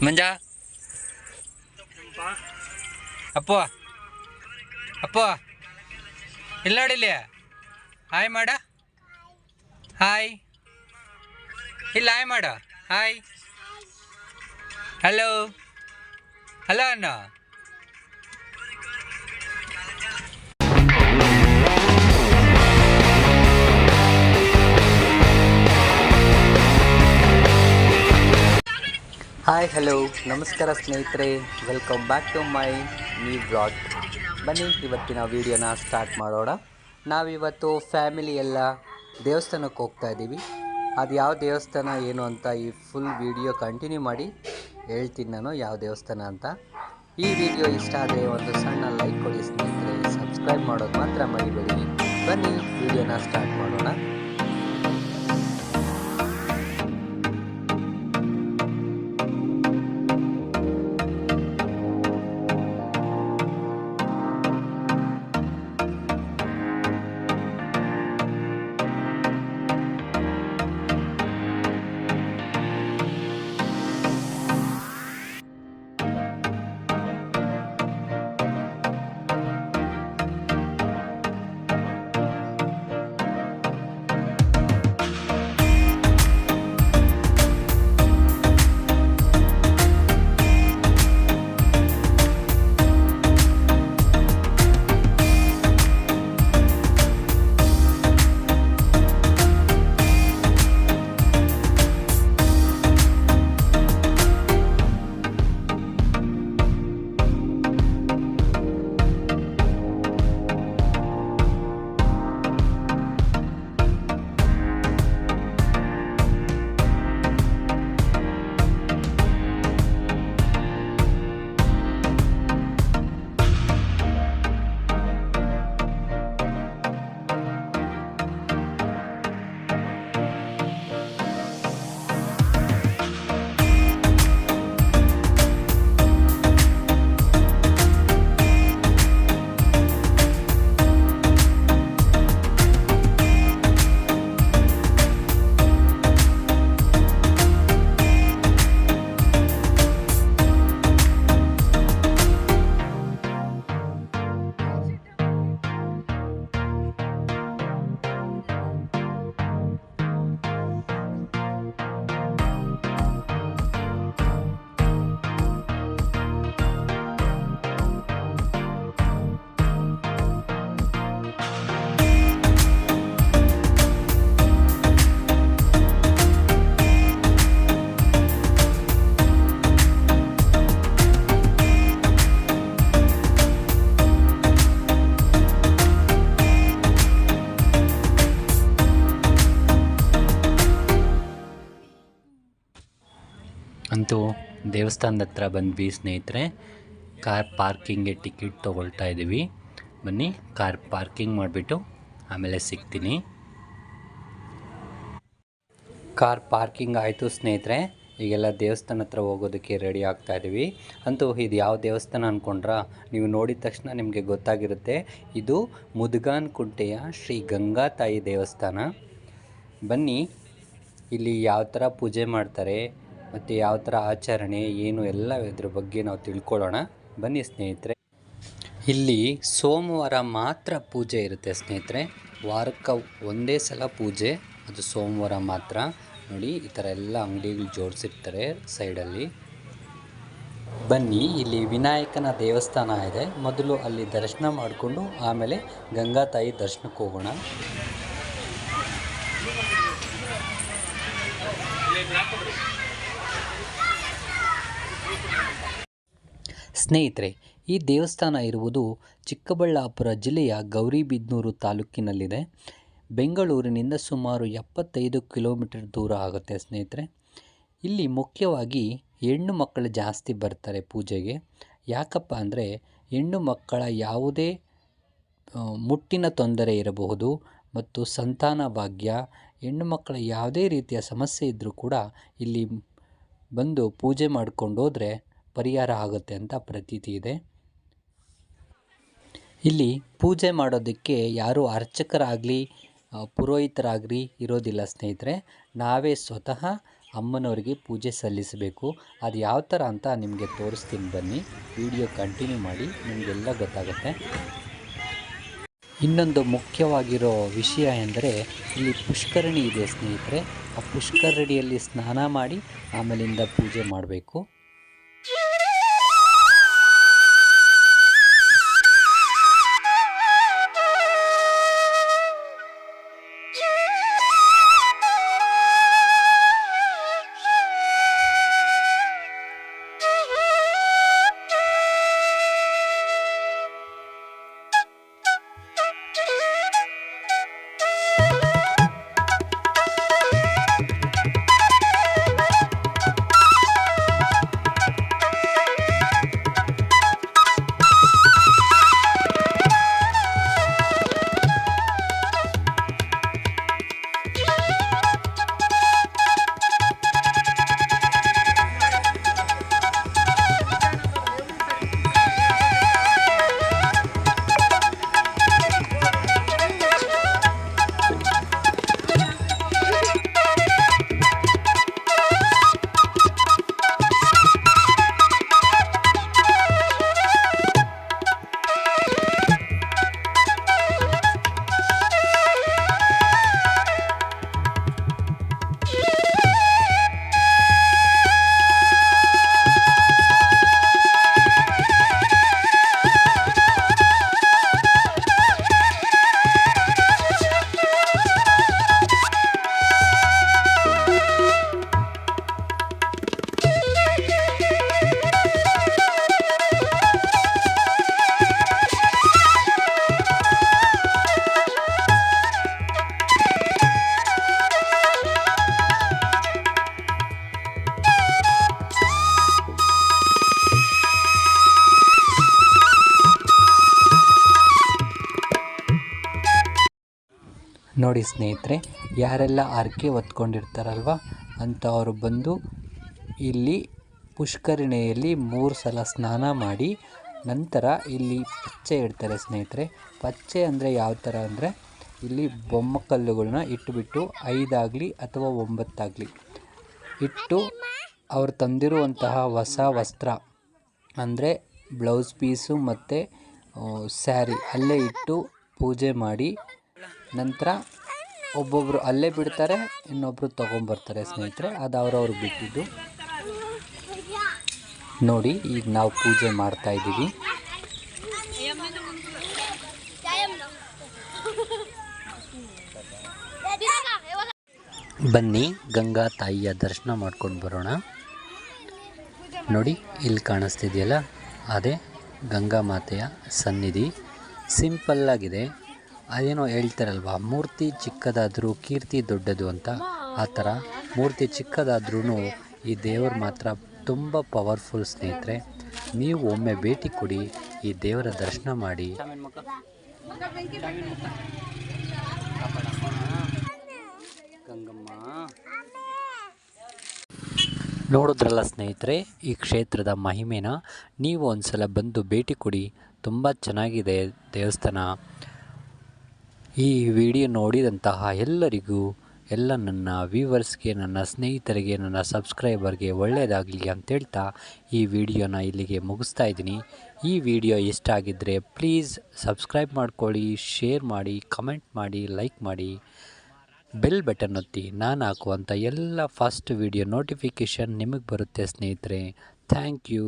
ಮಂಜ ಅಪ್ಪು ಅಪ್ಪು ಇಲ್ಲಿ ನೋಡಿಲ್ಲಿ ಹಾಯ್ ಮಾಡ ಹಾಯ್ ಇಲ್ಲ ಹಾಯ್ ಮಾಡ ಹಾಯ್ ಹಲೋ ಹಲೋ ಅಣ್ಣ. ಹಾಯ್ ಹಲೋ ನಮಸ್ಕಾರ ಸ್ನೇಹಿತರೆ, welcome back to my new blog. ಬನ್ನಿ ಇವತ್ತಿನ ವೀಡಿಯೋನ ಸ್ಟಾರ್ಟ್ ಮಾಡೋಣ. ನಾವಿವತ್ತು ಫ್ಯಾಮಿಲಿ ಎಲ್ಲ ದೇವಸ್ಥಾನಕ್ಕೆ ಹೋಗ್ತಾ ಇದ್ದೀವಿ. ಅದು ಯಾವ ದೇವಸ್ಥಾನ ಏನು ಅಂತ ಈ ಫುಲ್ ವೀಡಿಯೋ ಕಂಟಿನ್ಯೂ ಮಾಡಿ ಹೇಳ್ತೀನಿ ನಾನು ಯಾವ ದೇವಸ್ಥಾನ ಅಂತ. ಈ ವಿಡಿಯೋ ಇಷ್ಟ ಆದರೆ ಒಂದು ಸಣ್ಣ ಲೈಕ್ ಕೊಡಿ ಸ್ನೇಹಿತರೆ, ಸಬ್ಸ್ಕ್ರೈಬ್ ಮಾಡೋದು ಮಾತ್ರ ಮರಿಬೇಡಿ. ಬನ್ನಿ ವಿಡಿಯೋನ ಸ್ಟಾರ್ಟ್ ಮಾಡೋಣ. ಅಂತೂ ದೇವಸ್ಥಾನದ ಹತ್ರ ಬಂದ್ವಿ ಸ್ನೇಹಿತರೆ. ಕಾರ್ ಪಾರ್ಕಿಂಗ್ಗೆ ಟಿಕೆಟ್ ತೊಗೊಳ್ತಾ ಇದ್ದೀವಿ. ಬನ್ನಿ ಕಾರ್ ಪಾರ್ಕಿಂಗ್ ಮಾಡಿಬಿಟ್ಟು ಆಮೇಲೆ ಸಿಗ್ತೀನಿ. ಕಾರ್ ಪಾರ್ಕಿಂಗ್ ಆಯಿತು ಸ್ನೇಹಿತರೆ. ಈಗೆಲ್ಲ ದೇವಸ್ಥಾನ ಹತ್ರ ಹೋಗೋದಕ್ಕೆ ರೆಡಿ ಆಗ್ತಾ ಇದ್ದೀವಿ. ಅಂತೂ ಇದು ಯಾವ ದೇವಸ್ಥಾನ ಅಂದ್ಕೊಂಡ್ರ, ನೀವು ನೋಡಿದ ತಕ್ಷಣ ನಿಮಗೆ ಗೊತ್ತಾಗಿರುತ್ತೆ. ಇದು ಮುದ್ಗಾನ್ ಕುಂಟೆಯ ಶ್ರೀ ಗಂಗಾ ತಾಯಿ ದೇವಸ್ಥಾನ. ಬನ್ನಿ ಇಲ್ಲಿ ಯಾವ ಥರ ಪೂಜೆ ಮಾಡ್ತಾರೆ ಮತ್ತು ಯಾವ ಥರ ಆಚರಣೆ ಏನು ಎಲ್ಲ ಇದ್ರ ಬಗ್ಗೆ ನಾವು ತಿಳ್ಕೊಳ್ಳೋಣ. ಬನ್ನಿ ಸ್ನೇಹಿತರೆ. ಇಲ್ಲಿ ಸೋಮವಾರ ಮಾತ್ರ ಪೂಜೆ ಇರುತ್ತೆ ಸ್ನೇಹಿತರೆ. ವಾರಕ್ಕೆ ಒಂದೇ ಸಲ ಪೂಜೆ, ಅದು ಸೋಮವಾರ ಮಾತ್ರ. ನೋಡಿ ಈ ಥರ ಎಲ್ಲ ಅಂಗಡಿಗಳು ಜೋಡಿಸಿರ್ತಾರೆ ಸೈಡಲ್ಲಿ. ಬನ್ನಿ ಇಲ್ಲಿ ವಿನಾಯಕನ ದೇವಸ್ಥಾನ ಇದೆ. ಮೊದಲು ಅಲ್ಲಿ ದರ್ಶನ ಮಾಡಿಕೊಂಡು ಆಮೇಲೆ ಗಂಗಾ ತಾಯಿ ದರ್ಶನಕ್ಕೆ ಹೋಗೋಣ. ಸ್ನೇಹಿತರೆ, ಈ ದೇವಸ್ಥಾನ ಇರುವುದು ಚಿಕ್ಕಬಳ್ಳಾಪುರ ಜಿಲ್ಲೆಯ ಗೌರಿಬಿದನೂರು ತಾಲೂಕಿನಲ್ಲಿದೆ. ಬೆಂಗಳೂರಿನಿಂದ ಸುಮಾರು 75 ಕಿಲೋಮೀಟರ್ ದೂರ ಆಗುತ್ತೆ ಸ್ನೇಹಿತರೆ. ಇಲ್ಲಿ ಮುಖ್ಯವಾಗಿ ಹೆಣ್ಣು ಮಕ್ಕಳು ಜಾಸ್ತಿ ಬರ್ತಾರೆ ಪೂಜೆಗೆ. ಯಾಕಪ್ಪ ಅಂದರೆ ಹೆಣ್ಣು ಮಕ್ಕಳ ಯಾವುದೇ ಮುಟ್ಟಿನ ತೊಂದರೆ ಇರಬಹುದು ಮತ್ತು ಸಂತಾನ ಭಾಗ್ಯ, ಹೆಣ್ಣು ಮಕ್ಕಳ ಯಾವುದೇ ರೀತಿಯ ಸಮಸ್ಯೆ ಇದ್ದರೂ ಕೂಡ ಇಲ್ಲಿ ಬಂದು ಪೂಜೆ ಮಾಡಿಕೊಂಡು ಹೋದರೆ ಪರಿಹಾರ ಆಗುತ್ತೆ ಅಂತ ಪ್ರತೀತಿ ಇದೆ. ಇಲ್ಲಿ ಪೂಜೆ ಮಾಡೋದಕ್ಕೆ ಯಾರು ಅರ್ಚಕರಾಗಲಿ ಪುರೋಹಿತರಾಗ್ರಿ ಇರೋದಿಲ್ಲ ಸ್ನೇಹಿತರೆ. ನಾವೇ ಸ್ವತಃ ಅಮ್ಮನವರಿಗೆ ಪೂಜೆ ಸಲ್ಲಿಸಬೇಕು. ಅದು ಯಾವ ಥರ ಅಂತ ನಿಮಗೆ ತೋರಿಸ್ತೀನಿ ಬನ್ನಿ, ವಿಡಿಯೋ ಕಂಟಿನ್ಯೂ ಮಾಡಿ, ನಿಮಗೆಲ್ಲ ಗೊತ್ತಾಗುತ್ತೆ. ಇನ್ನೊಂದು ಮುಖ್ಯವಾಗಿರೋ ವಿಷಯ ಎಂದರೆ ಇಲ್ಲಿ ಪುಷ್ಕರಣಿ ಇದೆ ಸ್ನೇಹಿತರೆ. ಆ ಪುಷ್ಕರಣಿಯಲ್ಲಿ ಸ್ನಾನ ಮಾಡಿ ಆಮೇಲಿಂದ ಪೂಜೆ ಮಾಡಬೇಕು. ನೋಡಿ ಸ್ನೇಹಿತರೆ, ಯಾರೆಲ್ಲ ಹರಕೆ ಹೊತ್ಕೊಂಡಿರ್ತಾರಲ್ವ ಅಂಥವರು ಬಂದು ಇಲ್ಲಿ ಪುಷ್ಕರಣಿಯಲ್ಲಿ 3 ಸಲ ಸ್ನಾನ ಮಾಡಿ ನಂತರ ಇಲ್ಲಿ ಪಚ್ಚೆ ಇಡ್ತಾರೆ ಸ್ನೇಹಿತರೆ. ಪಚ್ಚೆ ಅಂದರೆ ಯಾವ ಥರ ಅಂದರೆ ಇಲ್ಲಿ ಬೊಮ್ಮಕಲ್ಲುಗಳನ್ನ ಇಟ್ಟುಬಿಟ್ಟು 5 ಆಗಲಿ ಅಥವಾ 9 ಆಗಲಿ ಇಟ್ಟು ಅವ್ರು ತಂದಿರುವಂತಹ ಹೊಸ ವಸ್ತ್ರ ಅಂದರೆ ಬ್ಲೌಸ್ ಪೀಸು ಮತ್ತು ಸ್ಯಾರಿ ಅಲ್ಲೇ ಇಟ್ಟು ಪೂಜೆ ಮಾಡಿ ನಂತರ ಒಬ್ಬೊಬ್ಬರು ಅಲ್ಲೇ ಬಿಡ್ತಾರೆ, ಇನ್ನೊಬ್ಬರು ತೊಗೊಂಬರ್ತಾರೆ ಸ್ನೇಹಿತರೆ. ಅದು ಅವ್ರವ್ರಿಗೆ ಬಿಟ್ಟಿದ್ದು. ನೋಡಿ ಈಗ ನಾವು ಪೂಜೆ ಮಾಡ್ತಾ ಇದ್ದೀವಿ. ಬನ್ನಿ ಗಂಗಾ ತಾಯಿಯ ದರ್ಶನ ಮಾಡ್ಕೊಂಡು ಬರೋಣ. ನೋಡಿ ಇಲ್ಲಿ ಕಾಣಿಸ್ತಿದೆಯಲ್ಲ, ಅದೇ ಗಂಗಾ ಮಾತೆಯ ಸನ್ನಿಧಿ. ಸಿಂಪಲ್ಲಾಗಿದೆ. ಅದೇನೋ ಹೇಳ್ತಾರಲ್ವ, ಮೂರ್ತಿ ಚಿಕ್ಕದಾದರೂ ಕೀರ್ತಿ ದೊಡ್ಡದು ಅಂತ. ಆ ಥರ ಮೂರ್ತಿ ಚಿಕ್ಕದಾದ್ರೂ ಈ ದೇವರು ಮಾತ್ರ ತುಂಬ ಪವರ್ಫುಲ್ ಸ್ನೇಹಿತರೆ. ನೀವು ಒಮ್ಮೆ ಭೇಟಿ ಕೊಡಿ, ಈ ದೇವರ ದರ್ಶನ ಮಾಡಿ. ನೋಡಿದ್ರಲ್ಲ ಸ್ನೇಹಿತರೆ ಈ ಕ್ಷೇತ್ರದ ಮಹಿಮೆನ. ನೀವು ಒಂದು ಸಲ ಬಂದು ಭೇಟಿ ಕೊಡಿ, ತುಂಬ ಚೆನ್ನಾಗಿದೆ ದೇವಸ್ಥಾನ. ಈ ವಿಡಿಯೋ ನೋಡಿದಂತಹ ಎಲ್ಲರಿಗೂ, ಎಲ್ಲ ನನ್ನ ವ್ಯೂವರ್ಸ್ಗೆ, ನನ್ನ ಸ್ನೇಹಿತರಿಗೆ, ನನ್ನ ಸಬ್ಸ್ಕ್ರೈಬರ್ಗೆ ಒಳ್ಳೆಯದಾಗಲಿ ಅಂತೇಳ್ತಾ ಈ ವಿಡಿಯೋನ ಇಲ್ಲಿಗೆ ಮುಗಿಸ್ತಾ ಇದ್ದೀನಿ. ಈ ವಿಡಿಯೋ ಇಷ್ಟ ಆಗಿದ್ದರೆ ಪ್ಲೀಸ್ ಸಬ್ಸ್ಕ್ರೈಬ್ ಮಾಡ್ಕೊಳ್ಳಿ, ಶೇರ್ ಮಾಡಿ, ಕಮೆಂಟ್ ಮಾಡಿ, ಲೈಕ್ ಮಾಡಿ, ಬೆಲ್ ಬಟನ್ ಒತ್ತಿ. ನಾನು ಹಾಕುವಂಥ ಎಲ್ಲ ಫಸ್ಟ್ ವಿಡಿಯೋ ನೋಟಿಫಿಕೇಷನ್ ನಿಮಗೆ ಬರುತ್ತೆ ಸ್ನೇಹಿತರೆ. Thank you.